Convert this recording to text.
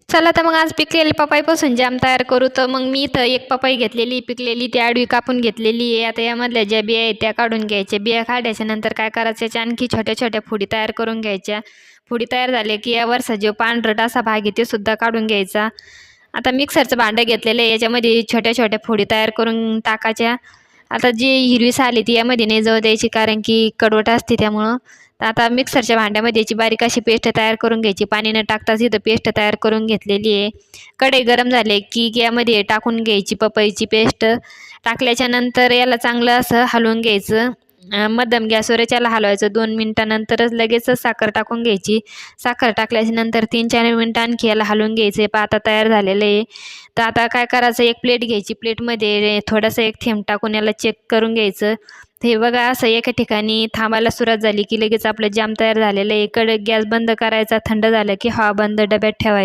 चला तर मग आज पिकलेली पपईपासून जॅम तयार करू. तर मग मी इथं एक पपई घेतलेली पिकलेली, ती आडवी कापून घेतलेली आहे. आता यामधल्या ज्या बिया आहेत त्या काढून घ्यायच्या. बिया काढायच्या नंतर काय करायचं, याच्या आणखी छोट्या छोट्या फोडी तयार करून घ्यायच्या. फोडी तयार झाले की यावरचा जो पांढरट असा भाग आहे ते सुद्धा काढून घ्यायचा. आता मिक्सरचं भांडं घेतलेलं आहे, याच्यामध्ये छोट्या छोट्या फोडी तयार करून टाकायच्या. आता जी हिरवी साल आहे ती यामध्ये नाही जाऊ द्यायची, कारण की कडवट असते त्यामुळं. तर आता मिक्सरच्या भांड्यामध्ये याची बारीक अशी पेस्ट तयार करून घ्यायची. पाणी न टाकताच इथं पेस्ट तयार करून घेतलेली आहे. कढई गरम झाले की यामध्ये टाकून घ्यायची पपईची पेस्ट. टाकल्याच्या नंतर याला चांगलं असं हलवून घ्यायचं. मध्यम गॅसवर याला हलवायचं. 2 मिनिटानंतरच लगेचच साखर टाकून घ्यायची. साखर टाकल्याच्या नंतर 3-4 मिनिटं आणखी याला हलवून घ्यायचं. आता तयार झालेलं आहे. तर आता काय करायचं, एक प्लेट घ्यायची. प्लेटमध्ये थोडंसं एक थेंब टाकून याला चेक करून घ्यायचं. हे बघा, असं एका ठिकाणी थांबायला सुरुवात झाली की लगेच आपलं जाम तयार झालेलं आहे. गॅस बंद करायचा. थंड झालं की हवा बंद डब्यात ठेवायचं.